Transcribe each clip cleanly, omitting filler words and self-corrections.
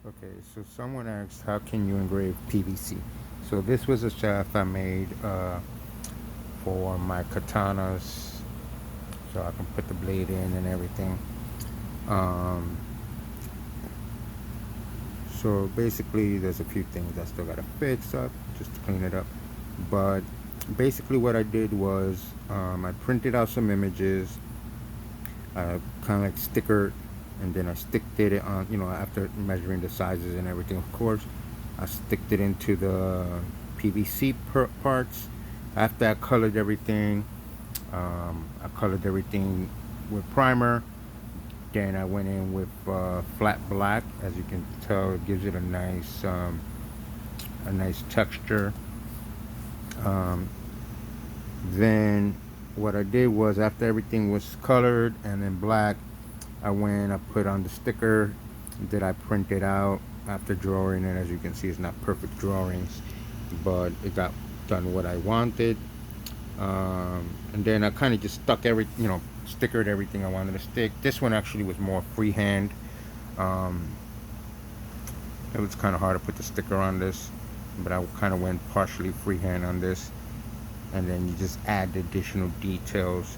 Okay, so someone asked, how can you engrave PVC? So this was a shaft I made for my katanas, so I can put the blade in and everything. Um, so basically, there's a few things I still gotta fix up just to clean it up. But basically, what I did was I printed out some images, kind of like sticker, and then I sticked it on, after measuring the sizes and everything, of course, I sticked it into the PVC parts. After I colored everything, I colored everything with primer. Then I went in with flat black. As you can tell, it gives it a nice texture. Um, then what I did was, after everything was colored and then black, I went, I put on the sticker that I printed out after drawing it. As you can see, it's not perfect drawings, but it got done what I wanted. And then I kind of just stuck stickered everything I wanted to stick. This one actually was more freehand. Um, it was kind of hard to put the sticker on this, but I kind of went partially freehand on this. And then you just add the additional details.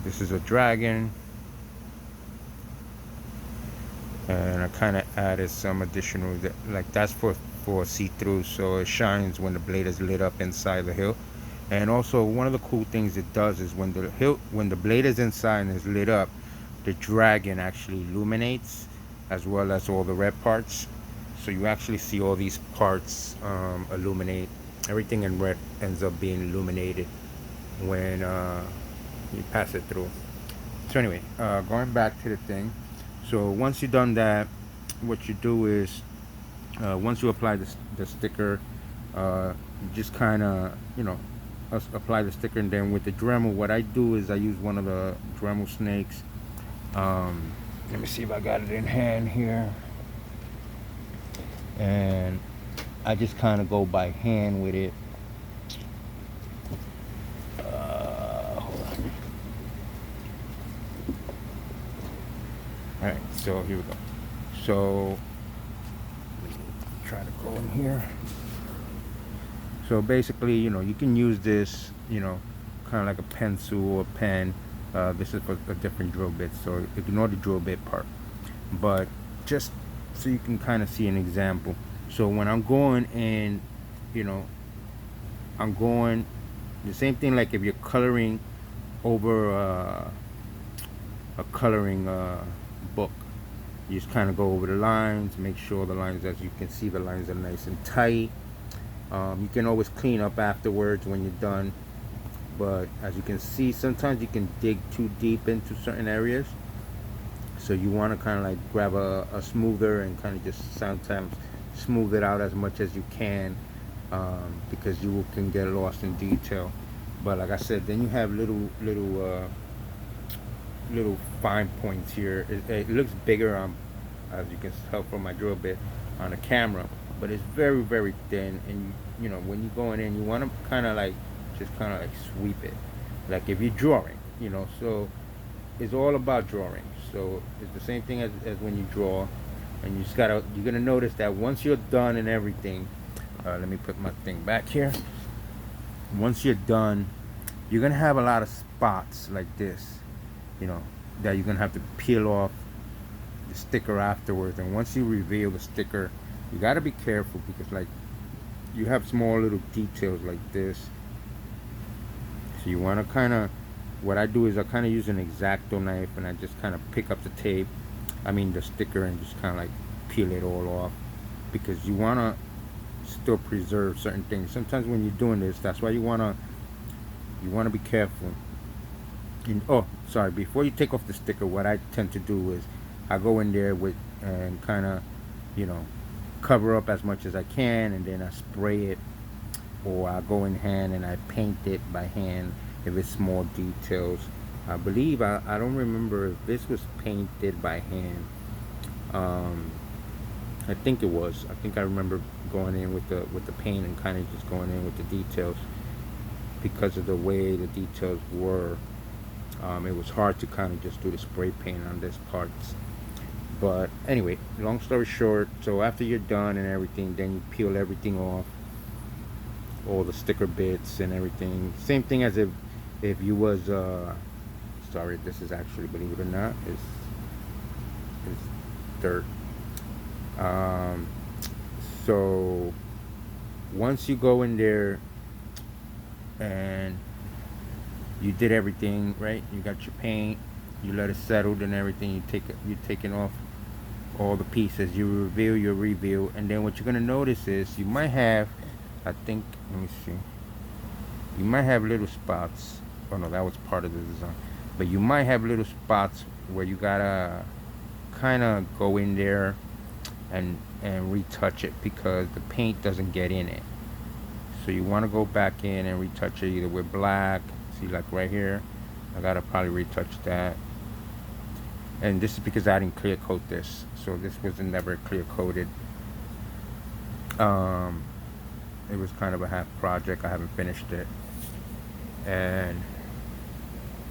This is a dragon, and I kind of added some additional, like that's for see-through, so it shines when the blade is lit up inside the hilt. And also, one of the cool things it does is when the blade is inside and is lit up, the dragon actually illuminates, as well as all the red parts. So you actually see all these parts illuminate. Everything in red ends up being illuminated when you pass it through. So anyway, going back to the thing. So once you've done that, what you do is, once you apply the sticker, you just kind of, apply the sticker. And then with the Dremel, what I do is I use one of the Dremel snakes. Let me see if I got it in hand here. And I just kind of go by hand with it. Hold on. All right, so here we go. So try to go in here. So basically, you can use this, kind of like a pencil or pen. This is for a different drill bit, so ignore the drill bit part. But just so you can kind of see an example. So when I'm going in, I'm going the same thing like if you're coloring over a coloring book. You just kind of go over the lines, make sure the lines, as you can see, the lines are nice and tight. You can always clean up afterwards when you're done, but as you can see, sometimes you can dig too deep into certain areas. So you want to kind of like grab a smoother and kind of just sometimes smooth it out as much as you can, because you can get lost in detail. But like I said, then you have little fine points here. It looks bigger as you can tell from my drill bit on the camera, but it's very, very thin. And when you're going in, you want to kind of like just kind of like sweep it, like if you're drawing, so it's all about drawing. So it's the same thing as when you draw, and you're gonna notice that once you're done and everything. Let me put my thing back here. Once you're done, you're gonna have a lot of spots like this, that you're gonna have to peel off the sticker afterwards. And once you reveal the sticker, you gotta be careful, because like you have small little details like this. So you want to kind of, what I do is I kind of use an X-Acto knife, and I just kind of pick up the sticker, and just kind of like peel it all off, because you want to still preserve certain things. Sometimes when you're doing this, that's why you want to be careful. And, oh, sorry, before you take off the sticker, what I tend to do is I go in there with and kind of, you know, cover up as much as I can, and then I spray it, or I go in hand and I paint it by hand if it's small details. I believe, I don't remember if this was painted by hand. I think it was. I think I remember going in with the paint and kind of just going in with the details, because of the way the details were. It was hard to kind of just do the spray paint on this parts. But anyway, long story short, so after you're done and everything, then you peel everything off, all the sticker bits and everything. Same thing as if you was sorry, this is actually, believe it or not, is dirt. Um, so once you go in there and you did everything right, you got your paint, you let it settle and everything, you're taking off all the pieces, you reveal, and then what you're gonna notice is you might have, I think, let me see, you might have little spots. Oh no, that was part of the design, but you might have little spots where you gotta kind of go in there and retouch it because the paint doesn't get in it. So you want to go back in and retouch it either with black. See, like right here, I gotta probably retouch that. And this is because I didn't clear coat this, so this was never clear coated. um it was kind of a half project, I haven't finished it. And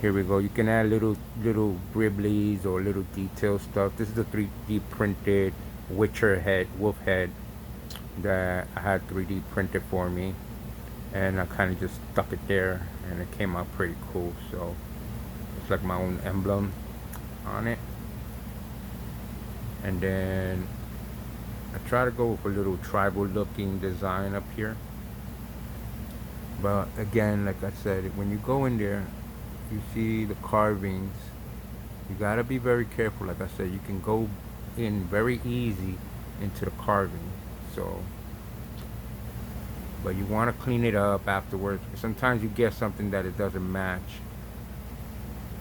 here we go, you can add little gribblies or little detail stuff. This is the 3D printed witcher head, wolf head, that I had 3D printed for me, and I kind of just stuck it there and it came out pretty cool. So it's like my own emblem on it. And then I try to go with a little tribal looking design up here, but again, like I said, when you go in there, you see the carvings, you gotta be very careful. Like I said, you can go in very easy into the carving, so, but you want to clean it up afterwards. Sometimes you get something that it doesn't match,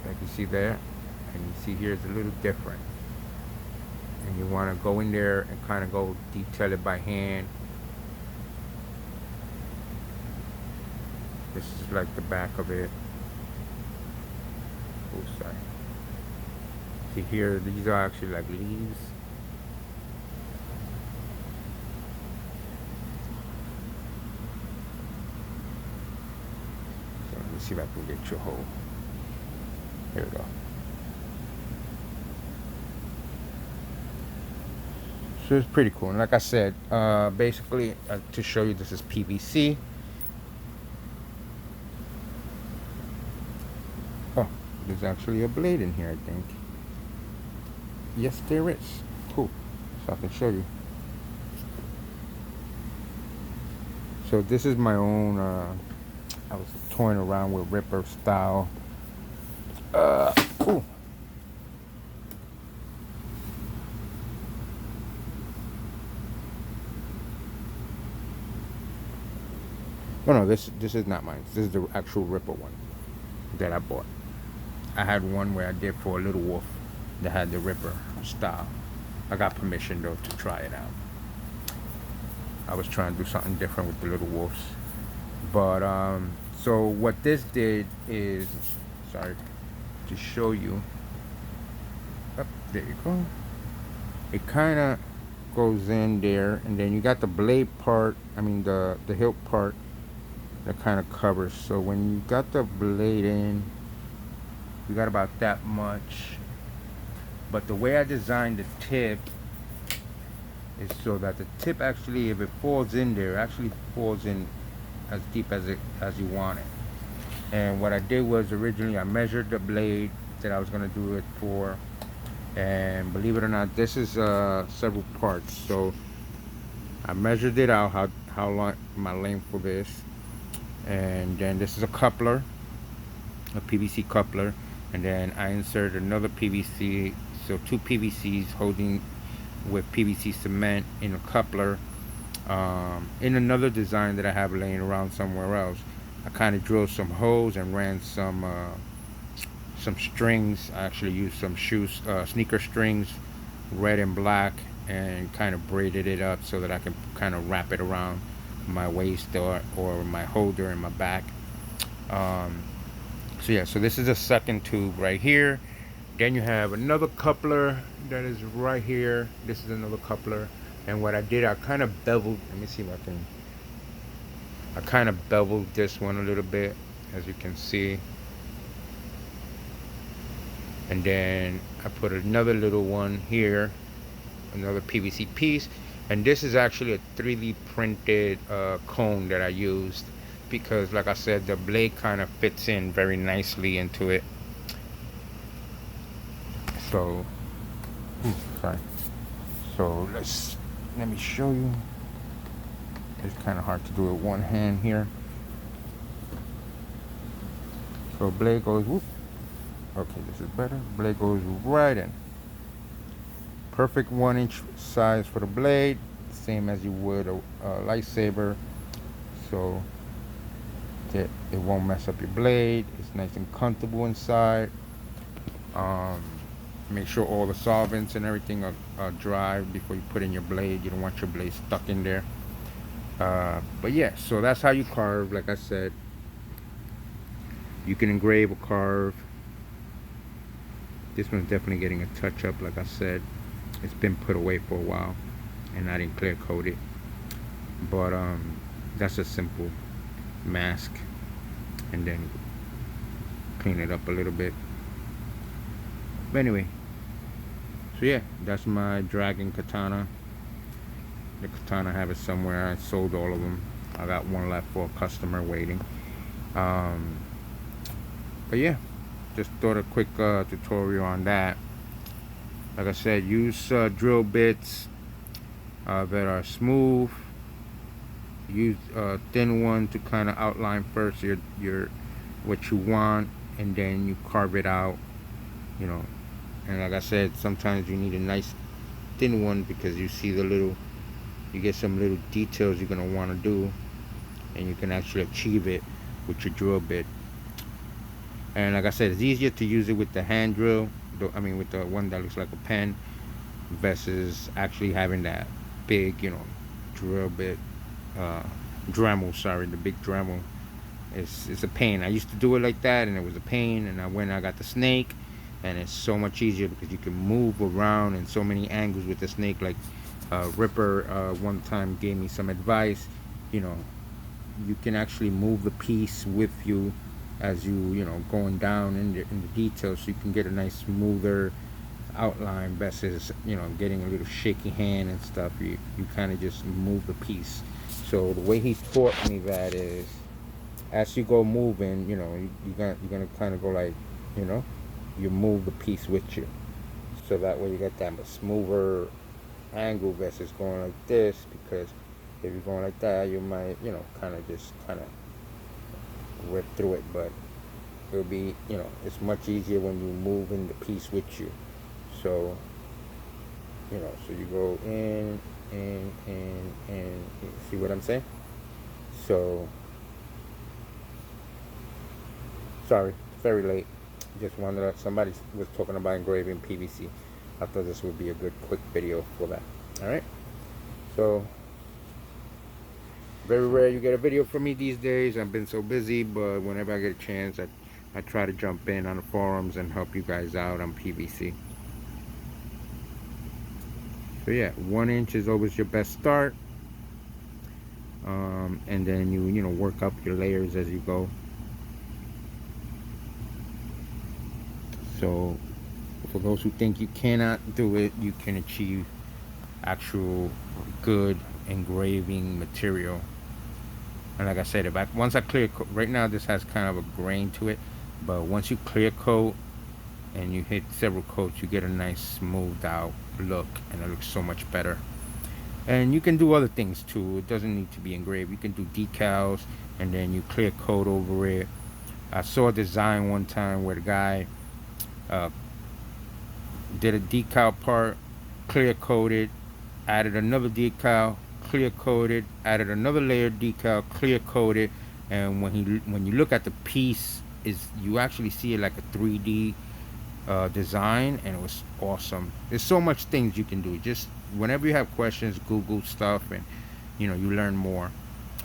like you see there, and you see here it's a little different, and you want to go in there and kind of go detail it by hand. This is like the back of it. Oh, sorry. See here, these are actually like leaves. So let me see if I can get you a whole. Here we go. So it's pretty cool. And like I said, basically, to show you, this is PVC. Oh, there's actually a blade in here, I think. Yes, there is. Cool. So I can show you. So this is my own, I was toying around with Ripper style. Cool. No, this is not mine. This is the actual Ripper one that I bought. I had one where I did for a little wolf that had the Ripper style. I got permission though to try it out. I was trying to do something different with the little wolves. But so what this did is, sorry, to show you. Oh, there you go. It kind of goes in there, and then you got the blade part. I mean the hilt part that kind of covers. So when you got the blade in, you got about that much. But the way I designed the tip is so that the tip actually, if it falls in there, actually falls in as deep as you want it. And what I did was, originally I measured the blade that I was going to do it for, and believe it or not, this is several parts. So I measured it out, how long my length for this, and then this is a coupler, a PVC coupler, and then I inserted another PVC, so two PVCs holding with PVC cement in a coupler. In another design that I have laying around somewhere else, I kind of drilled some holes and ran some strings. I actually used some sneaker strings, red and black, and kind of braided it up so that I can kind of wrap it around my waist or my holder in my back. So yeah, so this is a second tube right here. Then you have another coupler that is right here. This is another coupler. And what I did, I kind of beveled, let me see if I kind of beveled this one a little bit, as you can see. And then I put another little one here another PVC piece. And this is actually a 3D printed cone that I used, because like I said, the blade kind of fits in very nicely into it. So sorry. So let me show you. It's kind of hard to do it with one hand here. So blade goes whoop. Okay, this is better. Blade goes right in. Perfect 1-inch size for the blade, same as you would a lightsaber. So that it won't mess up your blade. It's nice and comfortable inside. Make sure all the solvents and everything are dry before you put in your blade. You don't want your blade stuck in there. But yeah, so that's how you carve. Like I said, you can engrave or carve. This one's definitely getting a touch up. Like I said, it's been put away for a while and I didn't clear coat it. But that's a simple mask, and then clean it up a little bit. But anyway, so yeah, that's my dragon katana. The katana, I have it somewhere. I sold all of them. I got one left for a customer waiting. But yeah, just thought a quick tutorial on that. Like I said, use drill bits that are smooth. Use a thin one to kind of outline first your what you want, and then you carve it out, you know. And like I said, sometimes you need a nice thin one because you see you get some little details you're gonna want to do, and you can actually achieve it with your drill bit. And like I said, it's easier to use it with the hand drill, I mean with the one that looks like a pen, versus actually having that big, drill bit, Dremel, sorry, the big Dremel. It's a pain. I used to do it like that, and it was a pain. And I got the snake, and it's so much easier because you can move around in so many angles with the snake. Like Ripper one time gave me some advice. You can actually move the piece with you as you going down in the details, so you can get a nice smoother outline versus getting a little shaky hand and stuff. You kind of just move the piece. So the way he taught me that is, as you go moving, you're gonna kind of go like, you move the piece with you, so that way you get that smoother angle versus going like this. Because if you're going like that, you might kind of rip through it. But it'll be it's much easier when you move in the piece with you. So so you go in, see what I'm saying? So sorry, very late. Just wanted to, somebody was talking about engraving PVC. I thought this would be a good quick video for that. Alright, so very rare you get a video from me these days. I've been so busy, but whenever I get a chance, I try to jump in on the forums and help you guys out on PVC. So yeah, 1 inch is always your best start, and then you work up your layers as you go. So for those who think you cannot do it, you can achieve actual good engraving material. And like I said, once I clear coat, right now this has kind of a grain to it, but once you clear coat and you hit several coats, you get a nice smoothed out look, and it looks so much better. And you can do other things too. It doesn't need to be engraved. You can do decals, and then you clear coat over it. I saw a design one time where the guy did a decal part, clear coated, added another decal, clear coated, added another layer of decal, clear coated, and when you look at the piece, you actually see it like a 3D design, and it was awesome. There's so much things you can do. Just whenever you have questions, Google stuff, and you learn more,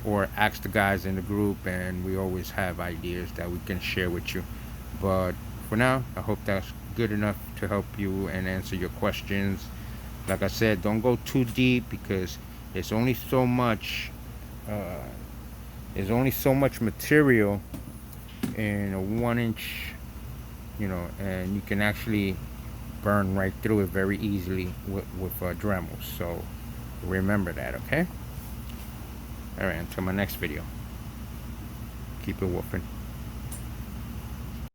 or ask the guys in the group, and we always have ideas that we can share with you. But for now, I hope that's good enough to help you and answer your questions. Like I said, don't go too deep because there's only so much material in a 1 inch, and you can actually burn right through it very easily with Dremels. So remember that, okay? All right, until my next video. Keep it woofing.